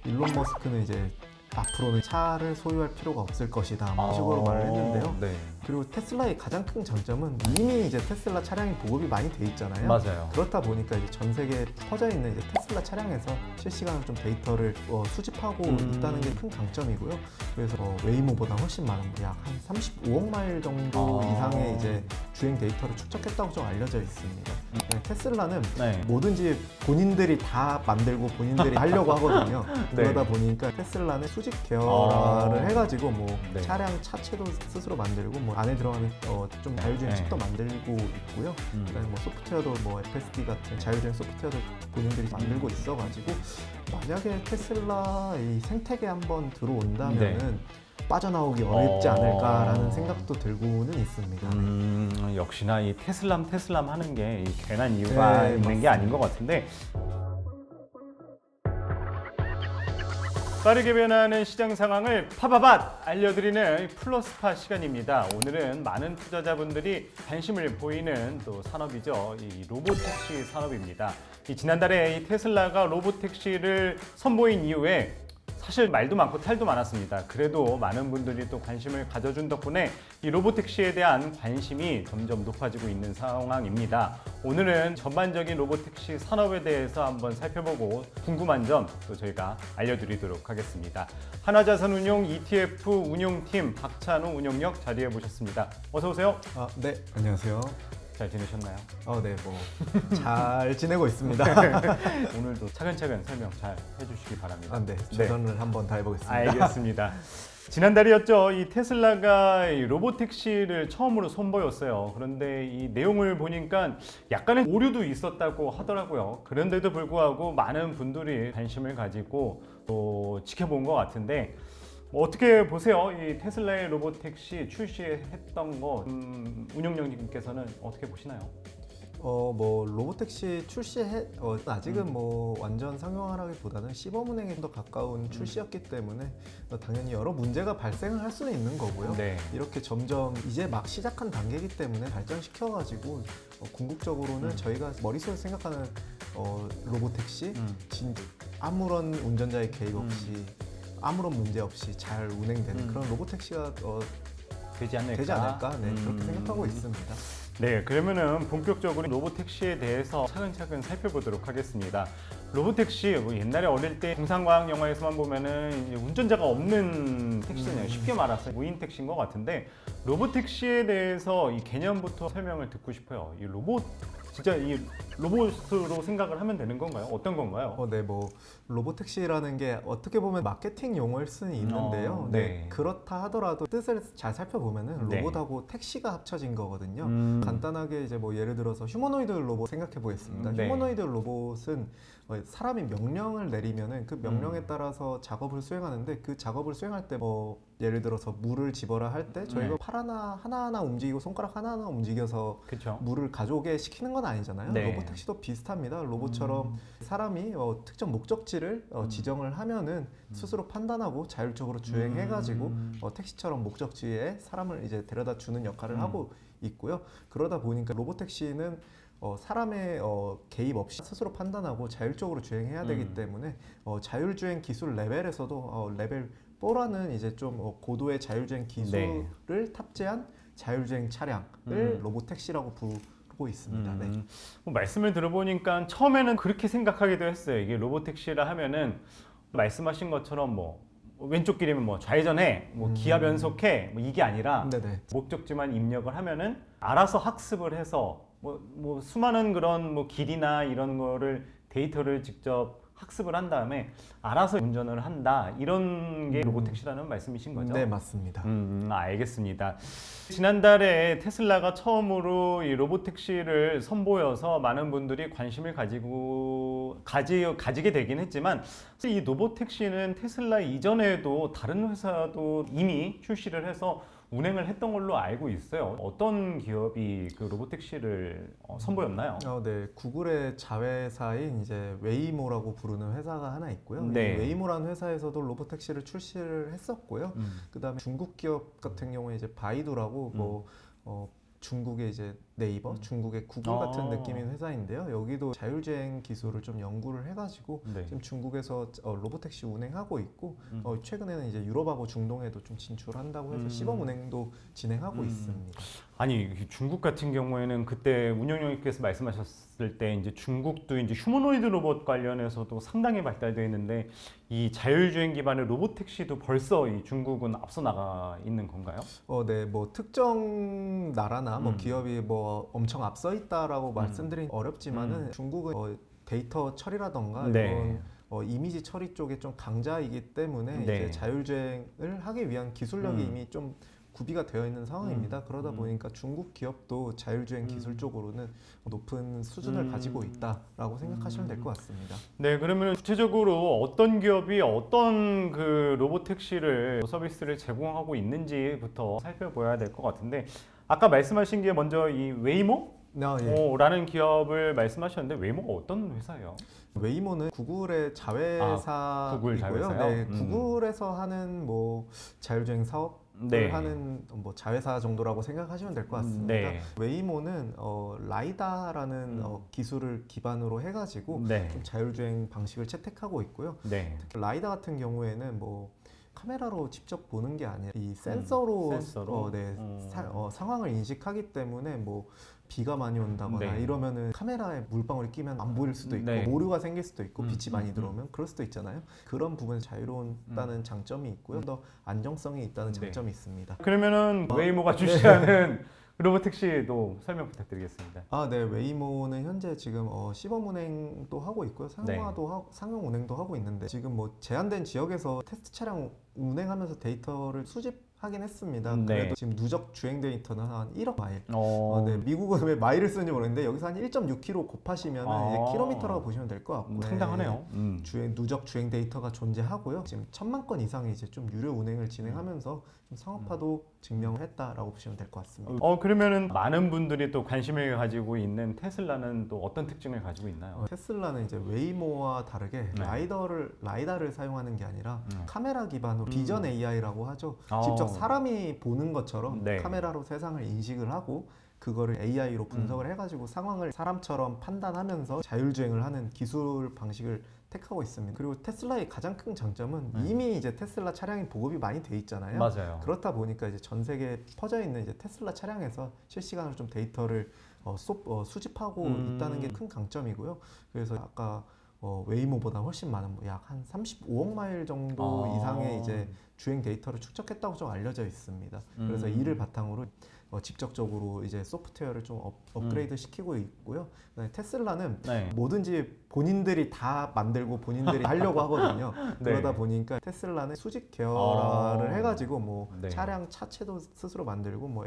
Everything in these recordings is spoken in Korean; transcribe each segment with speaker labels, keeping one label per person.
Speaker 1: 일론 머스크는 이제 앞으로는 차를 소유할 필요가 없을 것이다 이런 식으로 말을 했는데요.
Speaker 2: 네.
Speaker 1: 그리고 테슬라의 가장 큰 장점은 이미 이제 테슬라 차량이 보급이 많이 돼 있잖아요.
Speaker 2: 맞아요.
Speaker 1: 그렇다 보니까 이제 전 세계에 퍼져 있는 이제 테슬라 차량에서 실시간으로 좀 데이터를 수집하고 있다는 게 큰 강점이고요. 그래서 웨이모보다 훨씬 많은 약 한 35억 마일 정도 이상의 이제 주행 데이터를 축적했다고 좀 알려져 있습니다. 테슬라는
Speaker 2: 네.
Speaker 1: 뭐든지 본인들이 다 만들고 본인들이 하려고 하거든요.
Speaker 2: 네.
Speaker 1: 그러다 보니까 테슬라는 수직 계열화를 해가지고 뭐
Speaker 2: 네.
Speaker 1: 차량 차체도 스스로 만들고 뭐 안에 들어가는 좀 자율주행
Speaker 2: 네.
Speaker 1: 칩도 만들고 있고요. 그다음에 뭐 소프트웨어도 뭐 FSD 같은 자율주행 소프트웨어도 본인들이 만들고 있어가지고 만약에 테슬라 이 생태계 한번 들어온다면은 빠져나오기 어렵지 않을까라는 생각도 들고는 있습니다.
Speaker 2: 역시나 이 테슬람 하는 게 이 괜한 이유가
Speaker 1: 네,
Speaker 2: 있는 게
Speaker 1: 맞습니다.
Speaker 2: 아닌 것 같은데, 빠르게 변하는 시장 상황을 파바밭 알려드리는 플러스파 시간입니다. 오늘은 많은 투자자분들이 관심을 보이는 또 산업이죠. 이 로보택시 산업입니다. 지난달에 이 테슬라가 로보택시를 선보인 이후에 사실 말도 많고 탈도 많았습니다. 그래도 많은 분들이 또 관심을 가져준 덕분에 이 로보택시에 대한 관심이 점점 높아지고 있는 상황입니다. 오늘은 전반적인 로보택시 산업에 대해서 한번 살펴보고 궁금한 점 또 저희가 알려드리도록 하겠습니다. 하나자산운용 ETF 운용팀 박찬우 운용역 자리해 보셨습니다. 어서 오세요.
Speaker 1: 네, 안녕하세요.
Speaker 2: 잘 지내셨나요?
Speaker 1: 네, 뭐 잘 지내고 있습니다.
Speaker 2: 오늘도 차근차근 설명 잘 해주시기 바랍니다.
Speaker 1: 네, 최선을 한번 다해보겠습니다.
Speaker 2: 알겠습니다. 지난달이었죠. 이 테슬라가 이 로보택시를 처음으로 선보였어요. 그런데 이 내용을 보니까 약간의 오류도 있었다고 하더라고요. 그런데도 불구하고 많은 분들이 관심을 가지고 또 지켜본 것 같은데, 어떻게 보세요? 이 테슬라의 로보택시 출시했던 거 운영령님께서는 어떻게 보시나요?
Speaker 1: 뭐 로보택시 아직은 뭐 완전 상용화라기보다는 시범운행에 더 가까운 출시였기 때문에 당연히 여러 문제가 발생을 할 수는 있는 거고요.
Speaker 2: 네.
Speaker 1: 이렇게 점점 이제 막 시작한 단계이기 때문에 발전시켜가지고 궁극적으로는 저희가 머릿속에 생각하는 로보택시 아무런 운전자의 개입 없이 아무런 문제 없이 잘 운행되는 그런 로보택시가
Speaker 2: 되지 않을까?
Speaker 1: 그렇게 생각하고 있습니다.
Speaker 2: 네, 그러면은 본격적으로 로보택시에 대해서 차근차근 살펴보도록 하겠습니다. 로보택시, 뭐 옛날에 어릴 때 공상과학 영화에서만 보면은 이제 운전자가 없는 택시잖아요. 쉽게 말해서 무인 택시인 것 같은데, 로보택시에 대해서 이 개념부터 설명을 듣고 싶어요. 이 로봇, 진짜 이 로봇으로 생각을 하면 되는 건가요? 어떤 건가요?
Speaker 1: 네, 뭐 로보택시라는 게 어떻게 보면 마케팅 용어일 수는 있는데요.
Speaker 2: 네.
Speaker 1: 그렇다 하더라도 뜻을 잘 살펴보면은
Speaker 2: 네.
Speaker 1: 로봇하고 택시가 합쳐진 거거든요. 간단하게 이제 뭐 예를 들어서 휴머노이드 로봇 생각해 보겠습니다.
Speaker 2: 네.
Speaker 1: 휴머노이드 로봇은 사람이 명령을 내리면은 그 명령에 따라서 작업을 수행하는데, 그 작업을 수행할 때 뭐 예를 들어서 물을 집어라 할 때 저희가 팔 하나하나 움직이고 손가락 하나하나 움직여서
Speaker 2: 그렇죠.
Speaker 1: 물을 가져오게 시키는 건 아니잖아요.
Speaker 2: 네.
Speaker 1: 로보택시도 비슷합니다. 로봇처럼 사람이 특정 목적지를 지정을 하면은 스스로 판단하고 자율적으로 주행해가지고 택시처럼 목적지에 사람을 이제 데려다 주는 역할을 하고 있고요. 그러다 보니까 로보택시는 사람의 개입 없이 스스로 판단하고 자율적으로 주행해야 되기 때문에 자율주행 기술 레벨에서도 레벨 4라는 이제 좀 고도의 자율주행 기술을 탑재한 자율주행 차량을 로보택시라고 부르고 있습니다. 네.
Speaker 2: 말씀을 들어보니까 처음에는 그렇게 생각하기도 했어요. 이게 로보택시라 하면은 말씀하신 것처럼 뭐 왼쪽 길이면 뭐 좌회전해, 뭐 기아 변속해, 뭐 이게 아니라
Speaker 1: 네네.
Speaker 2: 목적지만 입력을 하면은 알아서 학습을 해서 뭐 수많은 그런 뭐 길이나 이런 거를 데이터를 직접 학습을 한 다음에 알아서 운전을 한다, 이런 게 로보택시라는 말씀이신 거죠?
Speaker 1: 네, 맞습니다.
Speaker 2: 알겠습니다. 지난달에 테슬라가 처음으로 이 로보택시를 선보여서 많은 분들이 관심을 가지게 되긴 했지만, 이 로보택시는 테슬라 이전에도 다른 회사도 이미 출시를 해서 운행을 했던 걸로 알고 있어요. 어떤 기업이 그 로보택시를 선보였나요?
Speaker 1: 네, 구글의 자회사인 이제 웨이모라고 부르는 회사가 하나 있고요.
Speaker 2: 네.
Speaker 1: 이 웨이모라는 회사에서도 로보택시를 출시를 했었고요. 그다음에 중국 기업 같은 경우에 이제 바이두라고 뭐 중국의 이제 네이버, 중국의 구글
Speaker 2: 아.
Speaker 1: 같은 느낌인 회사인데요. 여기도 자율주행 기술을 좀 연구를 해가지고
Speaker 2: 네.
Speaker 1: 지금 중국에서 로보택시 운행하고 있고
Speaker 2: 음.
Speaker 1: 최근에는 이제 유럽하고 중동에도 좀 진출한다고 해서 시범 운행도 진행하고 있습니다.
Speaker 2: 아니 중국 같은 경우에는 그때 운영위원께서 말씀하셨을 때 이제 중국도 이제 휴머노이드 로봇 관련해서도 상당히 발달되어 있는데 이 자율주행 기반의 로봇 택시도 벌써 이 중국은 앞서 나가 있는 건가요?
Speaker 1: 네, 뭐 특정 나라나 뭐
Speaker 2: 음.
Speaker 1: 기업이 뭐 엄청 앞서 있다라고 말씀드리기 어렵지만은 중국은 데이터 처리라던가
Speaker 2: 네.
Speaker 1: 이런 이미지 처리 쪽에 좀 강자이기 때문에
Speaker 2: 네.
Speaker 1: 이제 자율주행을 하기 위한 기술력이 이미 좀 구비가 되어 있는 상황입니다. 그러다 보니까 중국 기업도 자율주행 기술 쪽으로는 높은 수준을 가지고 있다라고 생각하시면 될 것 같습니다.
Speaker 2: 네, 그러면 구체적으로 어떤 기업이 어떤 그 로봇 택시를 서비스를 제공하고 있는지부터 살펴봐야 될 것 같은데 아까 말씀하신 게 먼저 이 웨이모?
Speaker 1: 예.
Speaker 2: 라는 기업을 말씀하셨는데 웨이모가 어떤 회사예요?
Speaker 1: 웨이모는 구글의 자회사이고요.
Speaker 2: 구글 자회사요?
Speaker 1: 네, 구글에서 하는 뭐 자율주행 사업
Speaker 2: 네.
Speaker 1: 하는 뭐 자회사 정도라고 생각하시면 될 것 같습니다.
Speaker 2: 네.
Speaker 1: 웨이모는 라이다라는 기술을 기반으로 해가지고
Speaker 2: 네.
Speaker 1: 좀 자율주행 방식을 채택하고 있고요.
Speaker 2: 네.
Speaker 1: 특히 라이다 같은 경우에는 뭐 카메라로 직접 보는 게 아니라 이 센서로,
Speaker 2: 센서로?
Speaker 1: 상황을 인식하기 때문에 뭐 비가 많이 온다거나
Speaker 2: 네.
Speaker 1: 이러면은 카메라에 물방울이 끼면 안 보일 수도 있고
Speaker 2: 네.
Speaker 1: 오류가 생길 수도 있고 빛이 많이 들어오면 그럴 수도 있잖아요. 그런 부분에 자유로운다는 장점이 있고요. 더 안정성이 있다는
Speaker 2: 네.
Speaker 1: 장점이 있습니다.
Speaker 2: 그러면은 웨이모가 주시하는 로봇 택시도 설명 부탁드리겠습니다.
Speaker 1: 네, 웨이모는 현재 지금 시범 운행도 하고 있고요. 상용 운행도 하고 있는데 지금 뭐 제한된 지역에서 테스트 차량 운행하면서 데이터를 수집하긴 했습니다.
Speaker 2: 네.
Speaker 1: 그래도 지금 누적 주행 데이터는 한 1억 마일. 네,
Speaker 2: 네.
Speaker 1: 미국은 왜 마일을 쓰는지 모르겠는데 여기서 한 1.6km 곱하시면 이제 킬로미터라고 보시면 될 것 같고
Speaker 2: 상당하네요.
Speaker 1: 누적 주행 데이터가 존재하고요. 지금 1,000만 건 이상이 이제 좀 유료 운행을 진행하면서 좀 상업화도 증명을 했다라고 보시면 될 것 같습니다.
Speaker 2: 그러면은 많은 분들이 또 관심을 가지고 있는 테슬라는 또 어떤 특징을 가지고 있나요?
Speaker 1: 테슬라는 이제 웨이모와 다르게 라이다를 사용하는 게 아니라 카메라 기반으로 비전 AI라고 하죠. 직접 사람이 보는 것처럼
Speaker 2: 네.
Speaker 1: 카메라로 세상을 인식을 하고 그거를 AI로 분석을 해가지고 상황을 사람처럼 판단하면서 자율주행을 하는 기술 방식을 택하고 있습니다. 그리고 테슬라의 가장 큰 장점은 이미 이제 테슬라 차량이 보급이 많이 돼 있잖아요.
Speaker 2: 맞아요.
Speaker 1: 그렇다 보니까 이제 전 세계에 퍼져 있는 이제 테슬라 차량에서 실시간으로 좀 데이터를 수집하고 있다는 게 큰 강점이고요. 그래서 아까 웨이모보다 훨씬 많은 약 한 35억 마일 정도 이상의 이제 주행 데이터를 축적했다고 좀 알려져 있습니다. 그래서 이를 바탕으로 직접적으로 이제 소프트웨어를 좀 업그레이드 시키고 있고요. 테슬라는
Speaker 2: 네.
Speaker 1: 뭐든지 본인들이 다 만들고 본인들이 하려고 하거든요.
Speaker 2: 네.
Speaker 1: 그러다 보니까 테슬라는 수직 계열화를 해가지고 뭐
Speaker 2: 네.
Speaker 1: 차량 차체도 스스로 만들고 뭐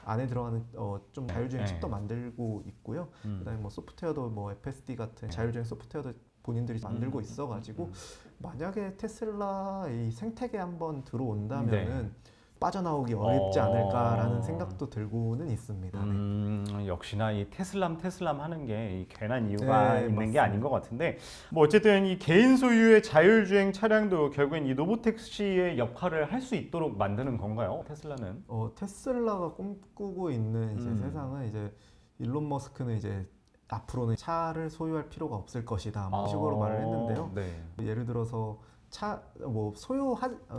Speaker 1: 안에 들어가는 좀 자율주행 칩도 만들고 있고요. 그다음에 뭐 소프트웨어도 뭐 FSD 같은 자율주행 소프트웨어도 본인들이 만들고 있어가지고 만약에 테슬라 이 생태계 한번 들어온다면은 빠져나오기 어렵지 않을까라는 생각도 들고는 있습니다. 네.
Speaker 2: 역시나 이 테슬람 하는 게 괜한 이유가
Speaker 1: 네,
Speaker 2: 있는 게
Speaker 1: 맞습니다.
Speaker 2: 아닌 것 같은데 뭐 어쨌든 이 개인 소유의 자율주행 차량도 결국엔 이 로보택시의 역할을 할 수 있도록 만드는 건가요? 테슬라는?
Speaker 1: 테슬라가 꿈꾸고 있는 이제 세상은 이제 일론 머스크는 이제 앞으로는 차를 소유할 필요가 없을 것이다 뭐 식으로 말을 했는데요.
Speaker 2: 네.
Speaker 1: 예를 들어서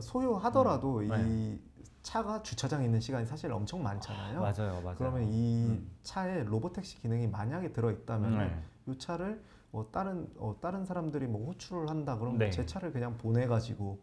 Speaker 1: 소유하더라도
Speaker 2: 네.
Speaker 1: 이 차가 주차장에 있는 시간이 사실 엄청 많잖아요.
Speaker 2: 맞아요.
Speaker 1: 그러면 이 차에 로보택시 기능이 만약에 들어있다면 이 차를 다른 사람들이 뭐 호출을 한다 그러면
Speaker 2: 네.
Speaker 1: 제 차를 그냥 보내가지고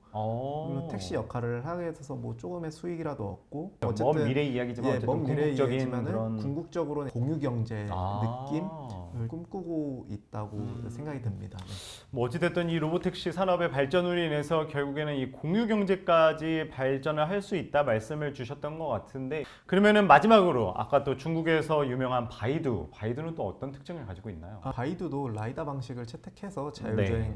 Speaker 1: 택시 역할을 하게 돼서 뭐 조금의 수익이라도 얻고
Speaker 2: 먼 미래 이야기지만 어쨌든
Speaker 1: 먼 미래
Speaker 2: 궁극적인
Speaker 1: 이야기지만은
Speaker 2: 그런
Speaker 1: 궁극적으로는 공유 경제 느낌을 꿈꾸고 있다고 생각이 듭니다. 네.
Speaker 2: 뭐 어찌됐든 이 로보택시 산업의 발전으로 인해서 결국에는 이 공유 경제까지 발전을 할 수 있다 말씀을 주셨던 것 같은데 그러면은 마지막으로 아까 또 중국에서 유명한 바이두는 또 어떤 특징을 가지고 있나요?
Speaker 1: 바이두도 라이다 방식을 채택해서 자율주행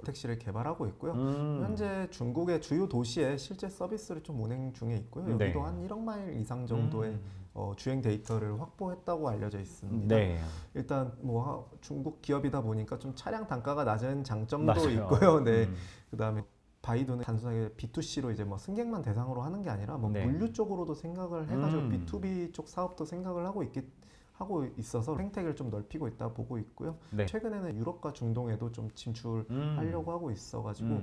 Speaker 1: 택시를 개발하고 있고요. 현재 중국의 주요 도시에 실제 서비스를 좀 운행 중에 있고요. 여기도 한 1억 마일 이상 정도의 주행 데이터를 확보했다고 알려져 있습니다.
Speaker 2: 네.
Speaker 1: 일단 뭐 중국 기업이다 보니까 좀 차량 단가가 낮은 장점도
Speaker 2: 맞아요.
Speaker 1: 있고요. 네. 그다음에 바이두는 단순하게 B2C로 이제 뭐 승객만 대상으로 하는 게 아니라 뭐
Speaker 2: 네.
Speaker 1: 물류 쪽으로도 생각을 해가지고 B2B 쪽 사업도 생각을 하고 있어서 생태계를 좀 넓히고 있다 보고 있고요.
Speaker 2: 네.
Speaker 1: 최근에는 유럽과 중동에도 좀 진출하려고 하고 있어가지고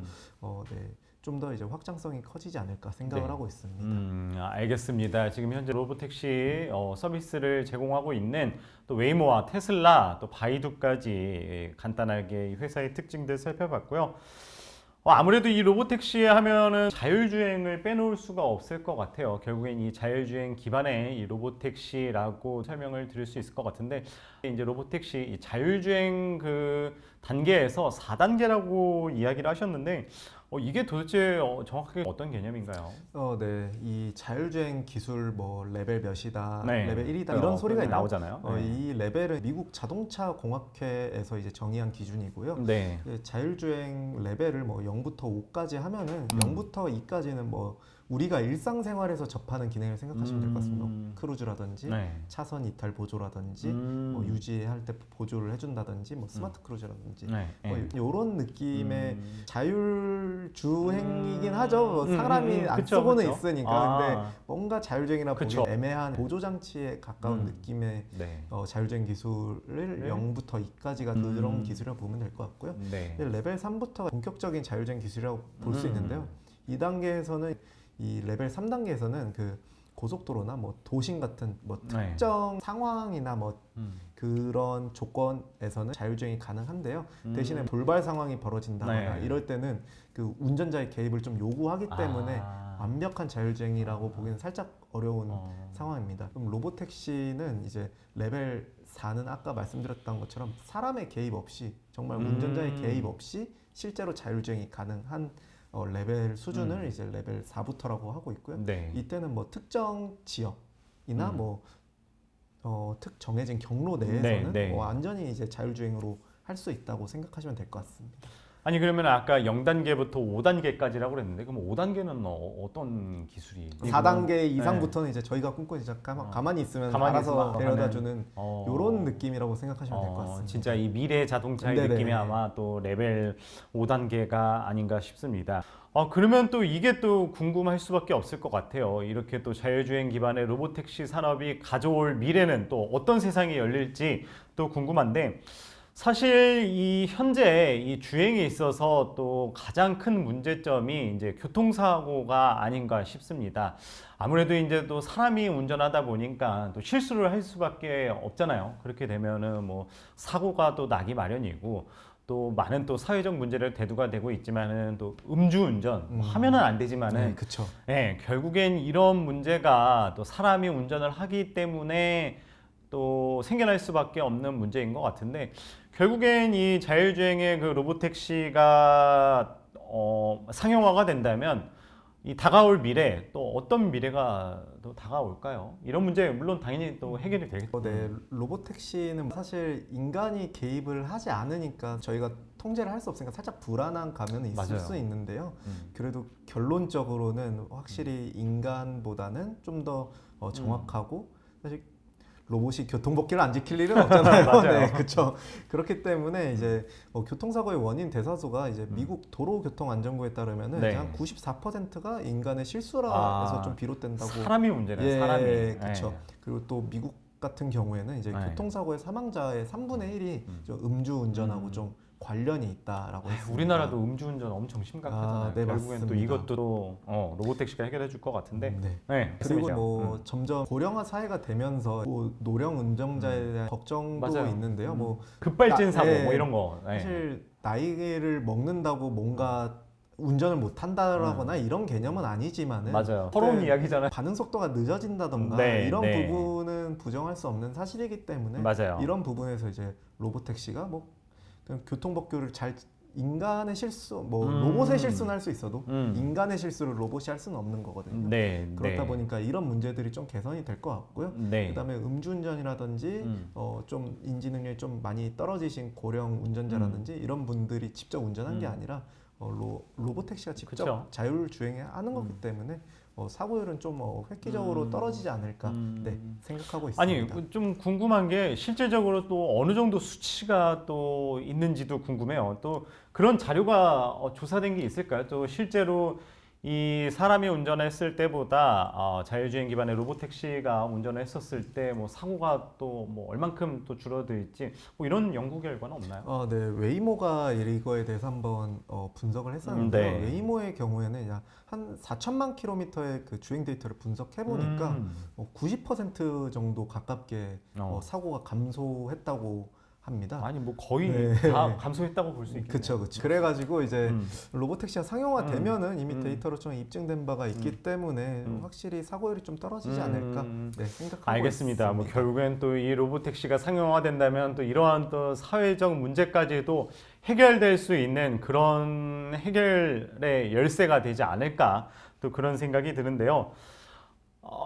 Speaker 1: 네, 좀 더 이제 확장성이 커지지 않을까 생각을
Speaker 2: 네.
Speaker 1: 하고 있습니다.
Speaker 2: 알겠습니다. 지금 현재 로보택시 서비스를 제공하고 있는 또 웨이모와 테슬라, 또 바이두까지 간단하게 이 회사의 특징들 살펴봤고요. 아무래도 이 로보택시 하면은 자율주행을 빼놓을 수가 없을 것 같아요. 결국엔 이 자율주행 기반의 이 로보택시라고 설명을 드릴 수 있을 것 같은데, 이제 로보택시 이 자율주행 그 단계에서 4단계라고 이야기를 하셨는데, 이게 도대체 정확하게 어떤 개념인가요?
Speaker 1: 네, 이 자율주행 기술 뭐 레벨 몇이다,
Speaker 2: 네.
Speaker 1: 레벨 1이다 이런 소리가 있나요?
Speaker 2: 나오잖아요.
Speaker 1: 이 레벨은 미국 자동차 공학회에서 이제 정의한 기준이고요.
Speaker 2: 네.
Speaker 1: 자율주행 레벨을 뭐 0부터 5까지 하면은 0부터 2까지는 뭐 우리가 일상생활에서 접하는 기능을 생각하시면 될 것 같습니다. 크루즈라든지
Speaker 2: 네.
Speaker 1: 차선 이탈 보조라든지 뭐 유지할 때 보조를 해준다든지 뭐 스마트 크루즈라든지
Speaker 2: 네.
Speaker 1: 뭐 이런 느낌의 자율주행이긴 하죠. 뭐 사람이 안
Speaker 2: 그쵸,
Speaker 1: 쓰고는
Speaker 2: 그쵸.
Speaker 1: 있으니까. 근데 뭔가 자율주행이라
Speaker 2: 그쵸.
Speaker 1: 보기 애매한 보조장치에 가까운 느낌의
Speaker 2: 네.
Speaker 1: 자율주행 기술을
Speaker 2: 네.
Speaker 1: 0부터 2까지가 그런 기술이라고 보면 될 것 같고요.
Speaker 2: 네.
Speaker 1: 레벨 3부터가 본격적인 자율주행 기술이라고 볼 수 있는데요. 2단계에서는 이 레벨 3단계에서는 그 고속도로나 뭐 도심 같은 뭐
Speaker 2: 네.
Speaker 1: 특정 상황이나 뭐 그런 조건에서는 자율주행이 가능한데요. 대신에 돌발 상황이 벌어진다거나
Speaker 2: 네.
Speaker 1: 이럴 때는 그 운전자의 개입을 좀 요구하기 때문에 완벽한 자율주행이라고 보기는 살짝 어려운 상황입니다. 그럼 로보택시는 이제 레벨 4는 아까 말씀드렸던 것처럼 사람의 개입 없이 정말 운전자의 개입 없이 실제로 자율주행이 가능한 레벨 수준을 이제 레벨 4부터라고 하고 있고요.
Speaker 2: 네.
Speaker 1: 이때는 뭐 특정 지역이나 뭐 정해진 경로 내에서는
Speaker 2: 네, 네.
Speaker 1: 완전히 이제 자율주행으로 할 수 있다고 생각하시면 될 것 같습니다.
Speaker 2: 아니 그러면 아까 0단계부터 5단계까지라고 그랬는데 그럼 5단계는 어떤 기술이?
Speaker 1: 4단계 이상부터는 이제 저희가 꿈꾸는 이제 가만히 있으면 알아서 데려다주는 이런 느낌이라고 생각하시면 될 것 같습니다.
Speaker 2: 진짜 이 미래 자동차의
Speaker 1: 네네.
Speaker 2: 느낌이 아마 또 레벨 5단계가 아닌가 싶습니다. 그러면 또 이게 또 궁금할 수밖에 없을 것 같아요. 이렇게 또 자율주행 기반의 로보택시 산업이 가져올 미래는 또 어떤 세상이 열릴지 또 궁금한데, 사실 이 현재 이 주행에 있어서 또 가장 큰 문제점이 이제 교통사고가 아닌가 싶습니다. 아무래도 이제 또 사람이 운전하다 보니까 또 실수를 할 수밖에 없잖아요. 그렇게 되면은 뭐 사고가 또 나기 마련이고, 또 많은 또 사회적 문제를 대두가 되고 있지만은 또 음주운전 하면은 안 되지만은
Speaker 1: 네, 그렇죠.
Speaker 2: 네, 결국엔 이런 문제가 또 사람이 운전을 하기 때문에 또 생겨날 수밖에 없는 문제인 것 같은데, 결국엔 이 자율주행의 그 로보택시가 상용화가 된다면 이 다가올 미래, 또 어떤 미래가 또 다가올까요? 이런 문제 물론 당연히 또 해결이 되겠죠.
Speaker 1: 네, 로보택시는 사실 인간이 개입을 하지 않으니까 저희가 통제를 할 수 없으니까 살짝 불안한 감은 있을
Speaker 2: 맞아요.
Speaker 1: 수 있는데요. 그래도 결론적으로는 확실히 인간보다는 좀 더 정확하고 사실 로봇이 교통법규를 안 지킬 일은 없잖아요.
Speaker 2: 맞아요.
Speaker 1: 네, 그렇죠. 그렇기 때문에 이제 교통사고의 원인 대다수가 이제 미국 도로교통안전부에 따르면은
Speaker 2: 네.
Speaker 1: 한 94%가 인간의 실수라서 좀 비롯된다고.
Speaker 2: 사람이 문제네, 사람이.
Speaker 1: 그렇죠. 그리고 또 미국 같은 경우에는 이제
Speaker 2: 네.
Speaker 1: 교통사고의 사망자의 3분의 1이 음주운전하고 좀 관련이 있다라고 했습니다.
Speaker 2: 우리나라도 음주운전 엄청 심각하잖아요.
Speaker 1: 네,
Speaker 2: 결국엔 또
Speaker 1: 맞습니다.
Speaker 2: 이것도 로보택시가 해결해 줄 것 같은데.
Speaker 1: 네.
Speaker 2: 네,
Speaker 1: 그리고
Speaker 2: 말씀하세요.
Speaker 1: 뭐 점점 고령화 사회가 되면서 뭐 노령 운전자에 대한 걱정도
Speaker 2: 맞아요.
Speaker 1: 있는데요. 뭐
Speaker 2: 급발진 사고
Speaker 1: 네.
Speaker 2: 뭐 이런 거. 네.
Speaker 1: 사실 나이를 먹는다고 뭔가 운전을 못 한다거나 이런 개념은 아니지만은
Speaker 2: 맞아요. 서러운
Speaker 1: 네,
Speaker 2: 이야기잖아요.
Speaker 1: 반응 속도가 늦어진다던가
Speaker 2: 네,
Speaker 1: 이런
Speaker 2: 네.
Speaker 1: 부분은 부정할 수 없는 사실이기 때문에
Speaker 2: 맞아요.
Speaker 1: 이런 부분에서 이제 로보택시가 뭐 그냥 교통법규를 잘 인간의 실수, 뭐 로봇의 실수는 할 수 있어도 인간의 실수를 로봇이 할 수는 없는 거거든요.
Speaker 2: 네,
Speaker 1: 그렇다
Speaker 2: 네.
Speaker 1: 보니까 이런 문제들이 좀 개선이 될 것 같고요.
Speaker 2: 네.
Speaker 1: 그다음에 음주운전이라든지 좀 인지 능력이 좀 많이 떨어지신 고령 운전자라든지 이런 분들이 직접 운전한 게 아니라 로보택시가 직접
Speaker 2: 그쵸.
Speaker 1: 자율주행하는 거기 때문에 사고율은 좀 획기적으로 떨어지지 않을까 생각하고 있습니다.
Speaker 2: 아니 좀 궁금한 게 실질적으로 또 어느 정도 수치가 또 있는지도 궁금해요. 또 그런 자료가 조사된 게 있을까요? 또 실제로 이 사람이 운전했을 때보다 자율주행 기반의 로보택시가 운전을 했었을 때 뭐 사고가 또 뭐 얼만큼 또 줄어들지 뭐 이런 연구 결과는 없나요?
Speaker 1: 네, 웨이모가 이거에 대해서 한번 분석을 했었는데요.
Speaker 2: 네.
Speaker 1: 웨이모의 경우에는 약 한 4천만 킬로미터의 그 주행 데이터를 분석해 보니까 90% 정도 가깝게 사고가 감소했다고 합니다.
Speaker 2: 아니 뭐 거의
Speaker 1: 네.
Speaker 2: 다 감소했다고 볼 수 있겠네요.
Speaker 1: 그쵸. 그래가지고 이제 로보택시가 상용화되면은 이미
Speaker 2: 음.
Speaker 1: 데이터로 좀 입증된 바가 있기 때문에 확실히 사고율이 좀 떨어지지 않을까 생각하고
Speaker 2: 알겠습니다. 뭐
Speaker 1: 있습니다.
Speaker 2: 결국엔 또 이 로보택시가 상용화된다면 또 이러한 또 사회적 문제까지도 해결될 수 있는 그런 해결의 열쇠가 되지 않을까 또 그런 생각이 드는데요.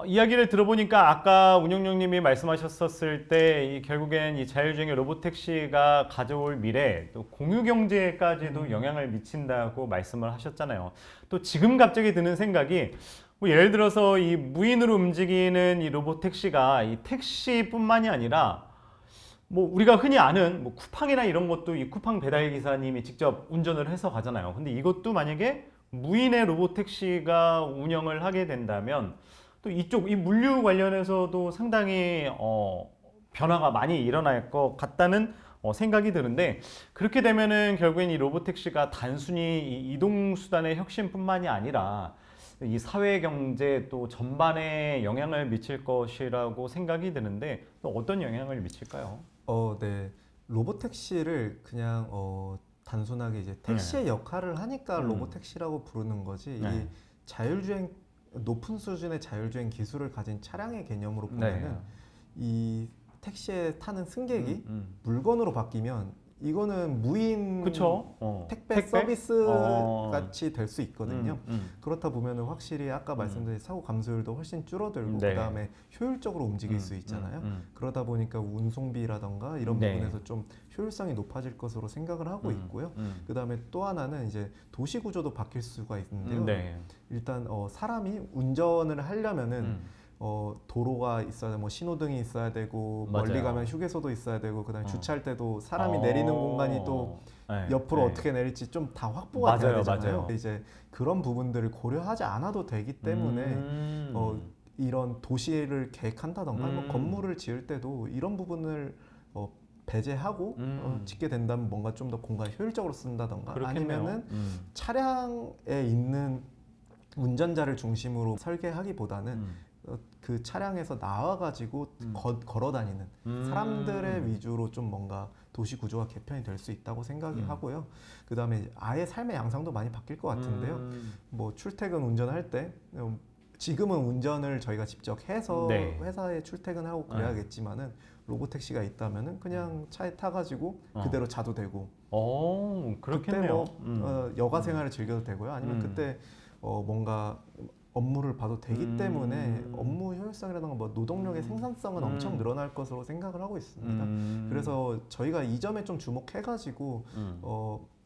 Speaker 2: 이야기를 들어보니까 아까 운영용님이 말씀하셨었을 때 결국엔 이 자율주행의 로보택시가 가져올 미래 또 공유 경제까지도 영향을 미친다고 말씀을 하셨잖아요. 또 지금 갑자기 드는 생각이 뭐 예를 들어서 이 무인으로 움직이는 이 로보택시가 이 택시뿐만이 아니라 뭐 우리가 흔히 아는 뭐 쿠팡이나 이런 것도 이 쿠팡 배달 기사님이 직접 운전을 해서 가잖아요. 근데 이것도 만약에 무인의 로보택시가 운영을 하게 된다면 또 이쪽 이 물류 관련해서도 상당히 변화가 많이 일어날 것 같다는 생각이 드는데 그렇게 되면은 결국엔 이 로보택시가 단순히 이 이동 수단의 혁신뿐만이 아니라 이 사회 경제 또 전반에 영향을 미칠 것이라고 생각이 드는데 또 어떤 영향을 미칠까요?
Speaker 1: 네. 로보택시를 그냥 단순하게 이제 택시의 역할을 하니까 로보택시라고 부르는 거지.
Speaker 2: 네.
Speaker 1: 이 자율주행 높은 수준의 자율주행 기술을 가진 차량의 개념으로 보면은 이 택시에 타는 승객이 물건으로 바뀌면 이거는 무인
Speaker 2: 그쵸?
Speaker 1: 택배 서비스 같이 될 수 있거든요. 그렇다 보면은 확실히 아까 말씀드린 사고 감소율도 훨씬 줄어들고
Speaker 2: 네.
Speaker 1: 그다음에 효율적으로 움직일 수 있잖아요. 그러다 보니까 운송비라던가 이런
Speaker 2: 네.
Speaker 1: 부분에서 좀 효율성이 높아질 것으로 생각을 하고 있고요. 그다음에 또 하나는 이제 도시 구조도 바뀔 수가 있는데요.
Speaker 2: 네.
Speaker 1: 일단 사람이 운전을 하려면은 도로가 있어야 되고 뭐 신호등이 있어야 되고 멀리
Speaker 2: 맞아요.
Speaker 1: 가면 휴게소도 있어야 되고 그다음에 주차할 때도 사람이 내리는 공간이 또
Speaker 2: 네.
Speaker 1: 옆으로
Speaker 2: 네.
Speaker 1: 어떻게 내릴지 좀 다 확보가 돼야
Speaker 2: 맞아요,
Speaker 1: 되잖아요.
Speaker 2: 맞아요.
Speaker 1: 이제 그런 부분들을 고려하지 않아도 되기 때문에 이런 도시를 계획한다던가 뭐 건물을 지을 때도 이런 부분을 배제하고 짓게 된다면 뭔가 좀 더 공간을 효율적으로 쓴다던가
Speaker 2: 그렇겠네요.
Speaker 1: 아니면은 차량에 있는 운전자를 중심으로 설계하기보다는 그 차량에서 나와가지고 걸어 다니는 사람들의 위주로 좀 뭔가 도시 구조가 개편이 될 수 있다고 생각이 하고요. 그 다음에 아예 삶의 양상도 많이 바뀔 것 같은데요. 뭐 출퇴근 운전할 때 지금은 운전을 저희가 직접 해서
Speaker 2: 네.
Speaker 1: 회사에 출퇴근하고 그래야겠지만은 로보택시가 있다면은 그냥 차에 타가지고 그대로 자도 되고
Speaker 2: 그렇겠네요.
Speaker 1: 그때 뭐 여가 생활을 즐겨도 되고요. 아니면 그때 뭔가 업무를 봐도 되기 때문에 업무 효율성이라든가 뭐 노동력의 생산성은 엄청 늘어날 것으로 생각을 하고 있습니다. 그래서 저희가 이 점에 좀 주목해가지고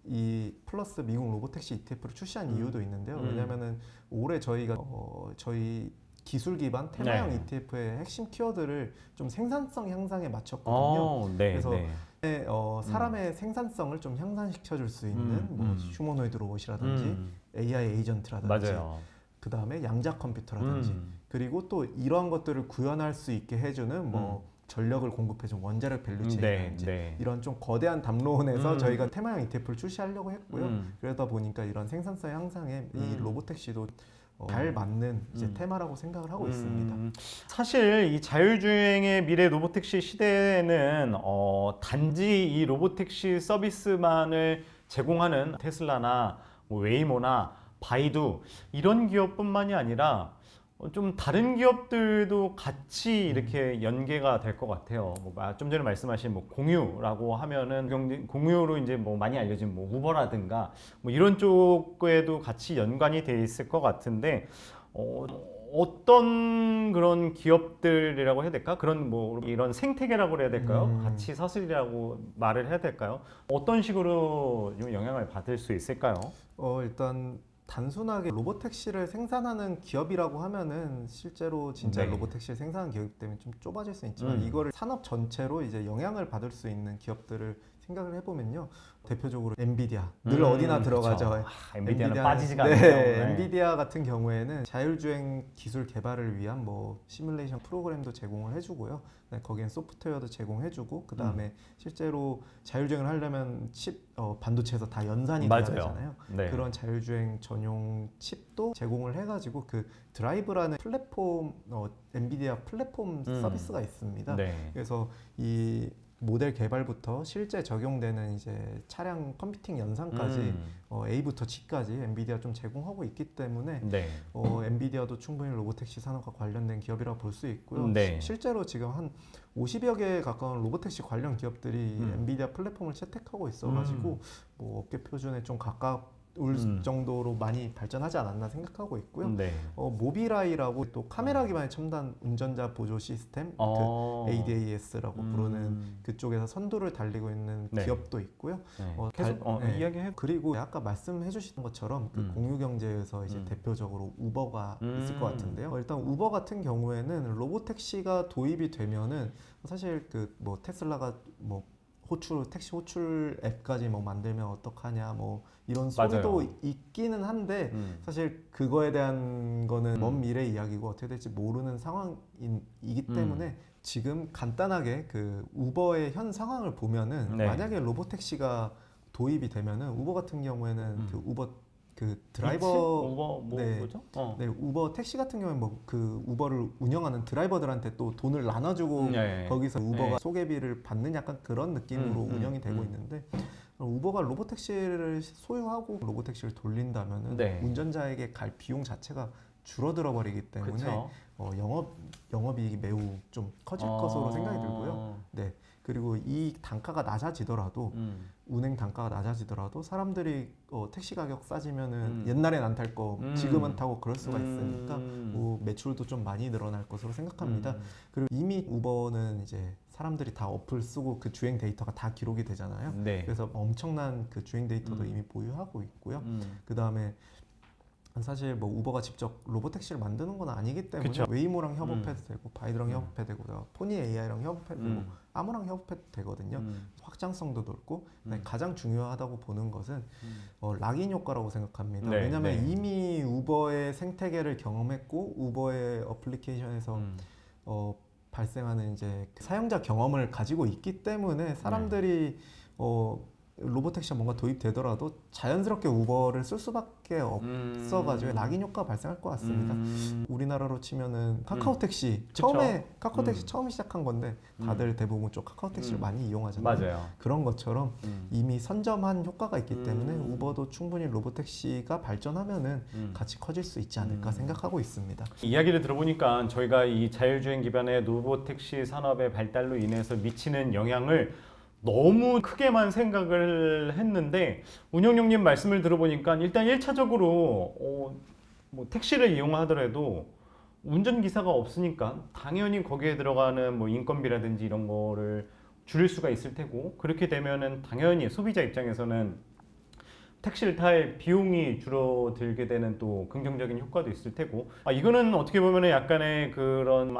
Speaker 1: 이 플러스 미국 로보택시 ETF를 출시한 이유도 있는데요. 왜냐하면은 올해 저희가 저희 기술 기반 테마형
Speaker 2: 네.
Speaker 1: ETF의 핵심 키워드를 좀 생산성 향상에 맞췄거든요.
Speaker 2: 네.
Speaker 1: 그래서
Speaker 2: 네.
Speaker 1: 사람의 생산성을 좀 향상시켜 줄 수 있는 뭐 휴머노이드 로봇이라든지 AI 에이전트라든지
Speaker 2: 맞아요.
Speaker 1: 그 다음에 양자 컴퓨터라든지 그리고 또 이러한 것들을 구현할 수 있게 해주는 뭐 전력을 공급해준 원자력 밸류 체인이라든지
Speaker 2: 네.
Speaker 1: 이런 좀 거대한 담론에서 저희가 테마형 ETF를 출시하려고 했고요. 그러다 보니까 이런 생산성 향상에 이 로보택시도 잘 맞는 이제 테마라고 생각을 하고 있습니다.
Speaker 2: 사실 이 자율주행의 미래 로보택시 시대에는 단지 이 로보택시 서비스만을 제공하는 테슬라나 뭐 웨이모나 바이두 이런 기업뿐만이 아니라 좀 다른 기업들도 같이 이렇게 연계가 될 것 같아요. 뭐 좀 전에 말씀하신 뭐 공유라고 하면은 공유로 이제 뭐 많이 알려진 뭐 우버라든가 뭐 이런 쪽에도 같이 연관이 돼 있을 것 같은데 어떤 그런 기업들이라고 해야 될까? 그런 뭐 이런 생태계라고 해야 될까요? 같이 서슬이라고 말을 해야 될까요? 어떤 식으로 좀 영향을 받을 수 있을까요?
Speaker 1: 일단 단순하게 로보택시를 생산하는 기업이라고 하면은 실제로 진짜
Speaker 2: 네.
Speaker 1: 로보택시를 생산하는 기업이기 때문에 좀 좁아질 수 있지만 이거를 산업 전체로 이제 영향을 받을 수 있는 기업들을 생각을 해보면요. 대표적으로 엔비디아 늘 어디나 들어가죠.
Speaker 2: 그쵸. 엔비디아는
Speaker 1: 엔비디아는-
Speaker 2: 빠지지가
Speaker 1: 네,
Speaker 2: 않죠. 네.
Speaker 1: 엔비디아 같은 경우에는 자율주행 기술 개발을 위한 뭐 시뮬레이션 프로그램도 제공을 해주고요. 네, 거기엔 소프트웨어도 제공해주고 그 다음에 실제로 자율주행을 하려면 반도체에서 다 연산이 돼야
Speaker 2: 맞아요.
Speaker 1: 되잖아요.
Speaker 2: 네.
Speaker 1: 그런 자율주행 전용 칩도 제공을 해가지고 그 드라이브라는 플랫폼 엔비디아 플랫폼 서비스가 있습니다.
Speaker 2: 네.
Speaker 1: 그래서 이 모델 개발부터 실제 적용되는 이제 차량 컴퓨팅 연산까지 A부터 G까지 엔비디아 좀 제공하고 있기 때문에
Speaker 2: 네.
Speaker 1: 엔비디아도 충분히 로보택시 산업과 관련된 기업이라고 볼 수 있고요.
Speaker 2: 네.
Speaker 1: 실제로 지금 한 50여 개에 가까운 로보택시 관련 기업들이 엔비디아 플랫폼을 채택하고 있어가지고 뭐 업계 표준에 좀 가까울 정도로 많이 발전하지 않았나 생각하고 있고요.
Speaker 2: 네.
Speaker 1: 모비라이라고 또 카메라 기반의 첨단 운전자 보조 시스템, 그 ADAS라고 부르는 그쪽에서 선두를 달리고 있는
Speaker 2: 네.
Speaker 1: 기업도 있고요.
Speaker 2: 네.
Speaker 1: 계속
Speaker 2: 이야기해.
Speaker 1: 그리고 아까 말씀해 주신 것처럼 그 공유경제에서 이제 대표적으로 우버가 있을 것 같은데요. 일단 우버 같은 경우에는 로보택시가 도입이 되면은 사실 그 뭐 테슬라가 뭐 택시 호출 앱까지 뭐 만들면 어떡하냐 뭐 이런 소리도
Speaker 2: 맞아요.
Speaker 1: 있기는 한데 사실 그거에 대한 거는 먼 미래 이야기고 어떻게 될지 모르는 상황이기 때문에 지금 간단하게 그 우버의 현 상황을 보면은
Speaker 2: 네.
Speaker 1: 만약에 로보택시가 도입이 되면은 우버 같은 경우에는 그 우버 그 드라이버
Speaker 2: 우버 뭐죠?
Speaker 1: 네, 우버 택시 같은 경우는 뭐 그 우버를 운영하는 드라이버들한테 또 돈을 나눠주고
Speaker 2: 네.
Speaker 1: 거기서 우버가
Speaker 2: 네.
Speaker 1: 소개비를 받는 약간 그런 느낌으로 운영이 되고 있는데 우버가 로보택시를 소유하고 로보택시를 돌린다면은
Speaker 2: 네.
Speaker 1: 운전자에게 갈 비용 자체가 줄어들어 버리기 때문에
Speaker 2: 그쵸.
Speaker 1: 영업이익이 매우 좀 커질 것으로 생각이 들고요. 네. 그리고 이 단가가 낮아지더라도 운행 단가가 낮아지더라도 사람들이 택시 가격 싸지면은 옛날엔 안 탈 거 지금은 타고 그럴 수가 있으니까 뭐 매출도 좀 많이 늘어날 것으로 생각합니다. 그리고 이미 우버는 이제 사람들이 다 어플 쓰고 그 주행 데이터가 다 기록이 되잖아요.
Speaker 2: 네.
Speaker 1: 그래서 엄청난 그 주행 데이터도 이미 보유하고 있고요. 그 다음에 사실 뭐 우버가 직접 로보택시를 만드는 건 아니기 때문에
Speaker 2: 그쵸.
Speaker 1: 웨이모랑 협업해도 되고 바이드랑 협업해도 되고 포니 AI랑 협업해도 되고 아무랑 협업해도 되거든요. 확장성도 넓고 가장 중요하다고 보는 것은 락인 효과라고 생각합니다.
Speaker 2: 네,
Speaker 1: 왜냐하면
Speaker 2: 네.
Speaker 1: 이미 우버의 생태계를 경험했고 우버의 어플리케이션에서 발생하는 이제 사용자 경험을 가지고 있기 때문에 사람들이 로보택시가 뭔가 도입되더라도 자연스럽게 우버를 쓸 수밖에 없어가지고 락인 효과가 발생할 것 같습니다. 우리나라로 치면은 카카오택시 처음에 카카오택시 처음 시작한 건데 다들 대부분 좀 카카오택시를 많이 이용하잖아요.
Speaker 2: 맞아요.
Speaker 1: 그런 것처럼 이미 선점한 효과가 있기 때문에 우버도 충분히 로보택시가 발전하면은 같이 커질 수 있지 않을까 생각하고 있습니다.
Speaker 2: 이야기를 들어보니까 저희가 이 자율주행 기반의 로보택시 산업의 발달로 인해서 미치는 영향을 너무 크게만 생각을 했는데 운영용님 말씀을 들어보니까 일단 1차적으로 뭐 택시를 이용하더라도 운전기사가 없으니까 당연히 거기에 들어가는 뭐 인건비라든지 이런 거를 줄일 수가 있을 테고 그렇게 되면은 당연히 소비자 입장에서는 택시를 탈 비용이 줄어들게 되는 또 긍정적인 효과도 있을 테고 이거는 어떻게 보면 약간의 그런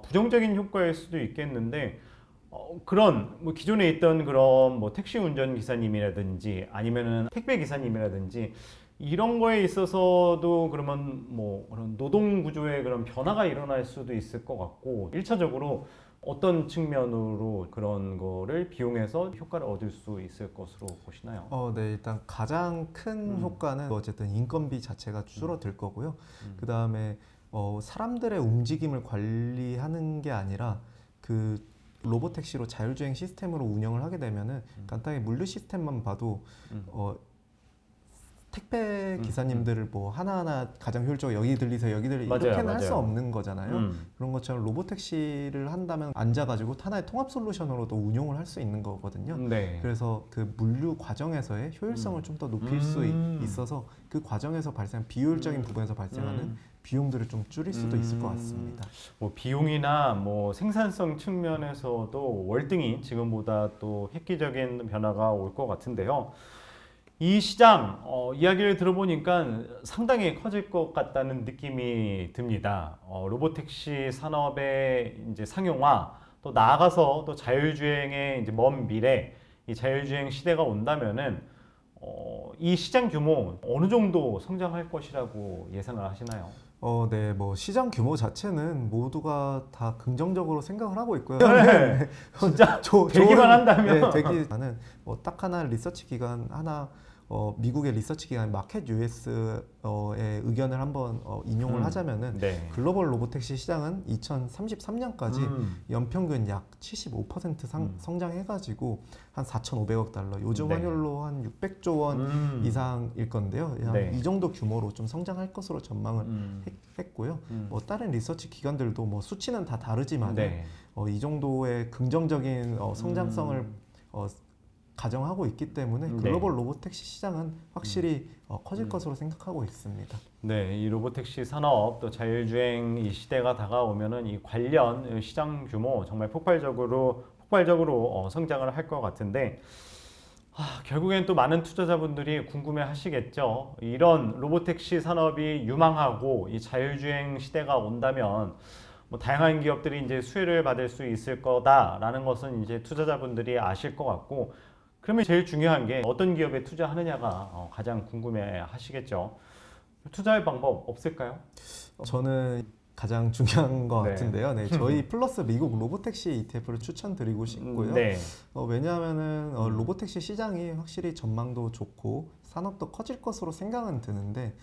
Speaker 2: 부정적인 효과일 수도 있겠는데 그런 뭐 기존에 있던 그런 뭐 택시 운전 기사님이라든지 아니면은 택배 기사님이라든지 이런 거에 있어서도 그러면 뭐 그런 노동 구조의 그런 변화가 일어날 수도 있을 것 같고 1차적으로 어떤 측면으로 그런 거를 비용해서 효과를 얻을 수 있을 것으로 보시나요?
Speaker 1: 네, 일단 가장 큰 효과는 어쨌든 인건비 자체가 줄어들 거고요. 그 다음에 사람들의 움직임을 관리하는 게 아니라 그 로보택시로 자율주행 시스템으로 운영을 하게 되면은 간단히 물류 시스템만 봐도 택배 기사님들을 뭐 하나하나 가장 효율적으로 여기 들리세요 여기 들리세요 이렇게는 할 수 없는 거잖아요. 그런 것처럼 로보택시를 한다면 앉아가지고 하나의 통합 솔루션으로도 운용을 할 수 있는 거거든요.
Speaker 2: 네.
Speaker 1: 그래서 그 물류 과정에서의 효율성을 좀 더 높일 수 있어서 그 과정에서 발생한 비효율적인 부분에서 발생하는 비용들을 좀 줄일 수도 있을 것 같습니다.
Speaker 2: 뭐 비용이나 뭐 생산성 측면에서도 월등히 지금보다 또 획기적인 변화가 올 것 같은데요. 이 시장 이야기를 들어보니까 상당히 커질 것 같다는 느낌이 듭니다. 로보택시 산업의 이제 상용화 또 나아가서 또 자율주행의 이제 먼 미래 이 자율주행 시대가 온다면은 이 시장 규모 어느 정도 성장할 것이라고 예상을 하시나요?
Speaker 1: 네, 뭐 시장 규모 자체는 모두가 다 긍정적으로 생각을 하고 있고요.
Speaker 2: 네, 진짜 되기만 한다면.
Speaker 1: 네, 되기는 딱 하나 리서치 기관 하나 미국의 리서치 기관 마켓 US의 의견을 한번 인용을 하자면은
Speaker 2: 네.
Speaker 1: 글로벌 로보택시 시장은 2033년까지 연평균 약 75% 성장해가지고 한 4,500억 달러, 요즘
Speaker 2: 네.
Speaker 1: 환율로 한 600조 원 이상일 건데요.
Speaker 2: 네.
Speaker 1: 이 정도 규모로 좀 성장할 것으로 전망을 했고요. 뭐 다른 리서치 기관들도 뭐 수치는 다 다르지만
Speaker 2: 네.
Speaker 1: 이 정도의 긍정적인 성장성을 가정하고 있기 때문에
Speaker 2: 네.
Speaker 1: 글로벌 로보택시 시장은 확실히 커질 것으로 생각하고 있습니다.
Speaker 2: 네, 이 로보택시 산업 또 자율주행 이 시대가 다가오면은 이 관련 시장 규모 정말 폭발적으로 성장을 할 것 같은데 결국엔 또 많은 투자자분들이 궁금해하시겠죠. 이런 로보택시 산업이 유망하고 이 자율주행 시대가 온다면 뭐 다양한 기업들이 이제 수혜를 받을 수 있을 거다라는 것은 이제 투자자분들이 아실 것 같고, 그러면 제일 중요한 게 어떤 기업에 투자하느냐가 가장 궁금해하시겠죠. 투자할 방법 없을까요?
Speaker 1: 저는 가장 중요한 것
Speaker 2: 네.
Speaker 1: 같은데요. 네, 저희 플러스 미국 로보택시 ETF를 추천드리고 싶고요.
Speaker 2: 네.
Speaker 1: 왜냐하면은 로보택시 시장이 확실히 전망도 좋고 산업도 커질 것으로 생각은 드는데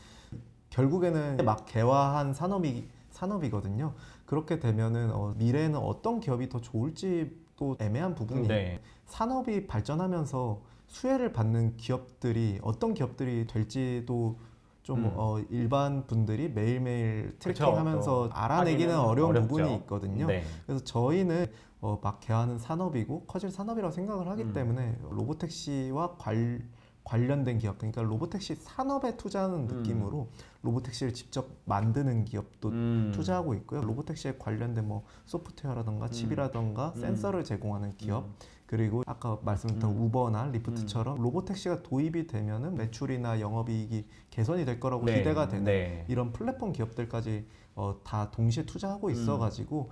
Speaker 1: 결국에는 막 개화한 산업이거든요. 그렇게 되면은 미래에는 어떤 기업이 더 좋을지 또 애매한 부분이
Speaker 2: 네.
Speaker 1: 산업이 발전하면서 수혜를 받는 기업들이 어떤 기업들이 될지도 좀 일반 분들이 매일매일 트래킹하면서 알아내기는 어려운
Speaker 2: 어렵죠.
Speaker 1: 부분이 있거든요.
Speaker 2: 네.
Speaker 1: 그래서 저희는 막 개화하는 산업이고 커질 산업이라고 생각을 하기 때문에 로보택시와 관련된 기업, 그러니까 로보택시 산업에 투자하는 느낌으로 로보택시를 직접 만드는 기업도 투자하고 있고요. 로보택시에 관련된 뭐 소프트웨어라던가 칩이라던가 센서를 제공하는 기업, 그리고 아까 말씀드렸던 우버나 리프트처럼 로보택시가 도입이 되면은 매출이나 영업이익이 개선이 될 거라고
Speaker 2: 네.
Speaker 1: 기대가 되는
Speaker 2: 네.
Speaker 1: 이런 플랫폼 기업들까지 다 동시에 투자하고 있어가지고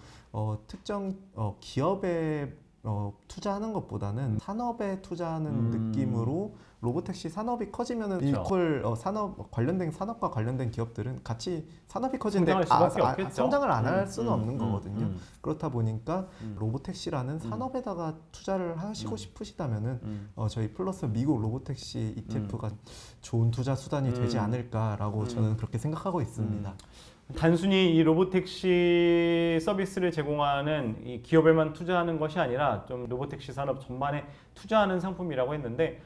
Speaker 1: 특정 기업에 투자하는 것보다는 산업에 투자하는 느낌으로 로보택시 산업이 커지면은
Speaker 2: 그렇죠.
Speaker 1: 이퀄 산업 관련된 산업과 관련된 기업들은 같이 산업이 커지는데
Speaker 2: 성장할 수밖에 없겠죠.
Speaker 1: 성장을 안 할 수는 없는 거거든요.
Speaker 2: 음.
Speaker 1: 그렇다 보니까 로보택시라는 산업에다가 투자를 하시고 싶으시다면은 저희 플러스 미국 로보택시 ETF가 좋은 투자 수단이 되지 않을까라고 저는 그렇게 생각하고 있습니다.
Speaker 2: 단순히 이 로보택시 서비스를 제공하는 이 기업에만 투자하는 것이 아니라 좀 로보택시 산업 전반에 투자하는 상품이라고 했는데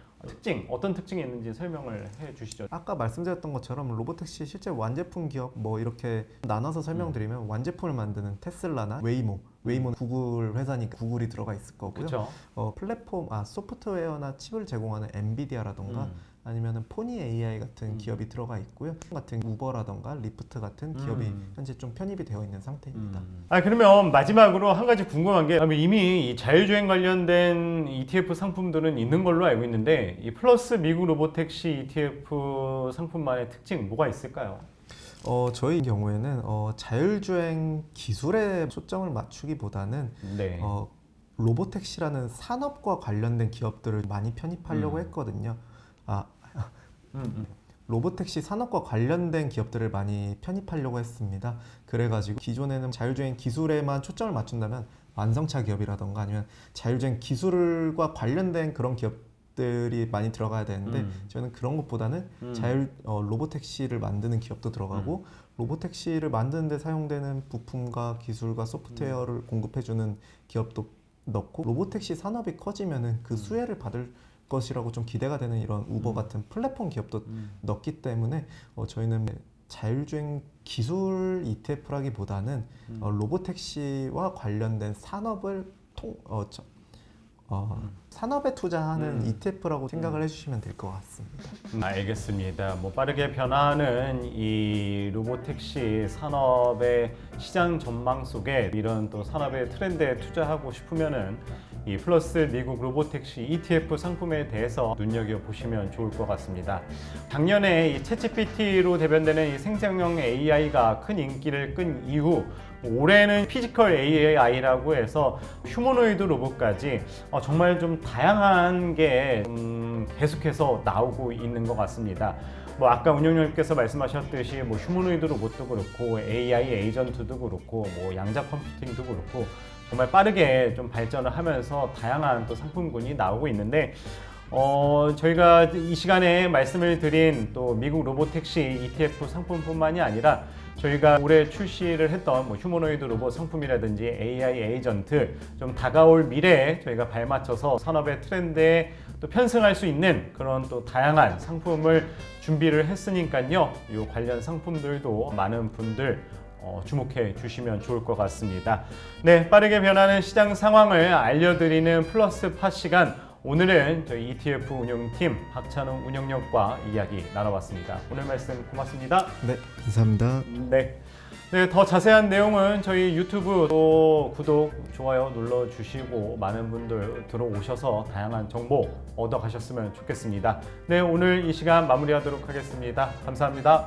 Speaker 2: 어떤 특징이 있는지 설명을 해 주시죠.
Speaker 1: 아까 말씀드렸던 것처럼 로보택시 실제 완제품 기업 뭐 이렇게 나눠서 설명드리면 완제품을 만드는 테슬라나 웨이모는 구글 회사니까 구글이 들어가 있을 거고요.
Speaker 2: 그렇죠.
Speaker 1: 플랫폼 소프트웨어나 칩을 제공하는 엔비디아라던가 아니면은 포니 AI 같은 기업이 들어가 있고요. 같은 우버라던가 리프트 같은 기업이 현재 좀 편입이 되어 있는 상태입니다.
Speaker 2: 그러면 마지막으로 한 가지 궁금한 게 이미 이 자율주행 관련된 ETF 상품들은 있는 걸로 알고 있는데 이 플러스 미국 로보택시 ETF 상품만의 특징 뭐가 있을까요?
Speaker 1: 저희 경우에는 자율주행 기술에 초점을 맞추기보다는
Speaker 2: 네.
Speaker 1: 로보택시라는 산업과 관련된 기업들을 많이 편입하려고 했거든요. 로보택시 산업과 관련된 기업들을 많이 편입하려고 했습니다. 그래가지고 기존에는 자율주행 기술에만 초점을 맞춘다면 완성차 기업이라던가 아니면 자율주행 기술과 관련된 그런 기업들이 많이 들어가야 되는데 저는 그런 것보다는 로보택시를 만드는 기업도 들어가고 로보택시를 만드는 데 사용되는 부품과 기술과 소프트웨어를 공급해주는 기업도 넣고 로보택시 산업이 커지면은 그 수혜를 받을 것이라고 좀 기대가 되는 이런 우버 같은 플랫폼 기업도 넣기 때문에 저희는 자율주행 기술 ETF라기보다는 로보택시와 관련된 산업을 산업에 투자하는 ETF라고 생각을 해주시면 될 것 같습니다.
Speaker 2: 알겠습니다. 빠르게 변화하는 이 로보택시 산업의 시장 전망 속에 이런 또 산업의 트렌드에 투자하고 싶으면은 이 플러스 미국 로보택시 ETF 상품에 대해서 눈여겨보시면 좋을 것 같습니다. 작년에 이 챗GPT로 대변되는 이 생성형 AI가 큰 인기를 끈 이후 올해는 피지컬 AI라고 해서 휴머노이드 로봇까지 정말 좀 다양한 게 계속해서 나오고 있는 것 같습니다. 뭐 아까 운영님께서 말씀하셨듯이 뭐 휴머노이드 로봇도 그렇고 AI 에이전트도 그렇고 뭐 양자 컴퓨팅도 그렇고 정말 빠르게 좀 발전을 하면서 다양한 또 상품군이 나오고 있는데 저희가 이 시간에 말씀을 드린 또 미국 로보택시 ETF 상품뿐만이 아니라 저희가 올해 출시를 했던 뭐 휴머노이드 로봇 상품이라든지 AI 에이전트 좀 다가올 미래에 저희가 발맞춰서 산업의 트렌드에 또 편승할 수 있는 그런 또 다양한 상품을 준비를 했으니까요. 이 관련 상품들도 많은 분들 주목해 주시면 좋을 것 같습니다. 네, 빠르게 변하는 시장 상황을 알려드리는 플러스팟 시간. 오늘은 저희 ETF 운영팀 박찬웅 운영역과 이야기 나눠봤습니다. 오늘 말씀 고맙습니다.
Speaker 1: 네, 감사합니다.
Speaker 2: 네, 더 자세한 내용은 저희 유튜브 또 구독, 좋아요 눌러주시고 많은 분들 들어오셔서 다양한 정보 얻어 가셨으면 좋겠습니다. 네, 오늘 이 시간 마무리하도록 하겠습니다. 감사합니다.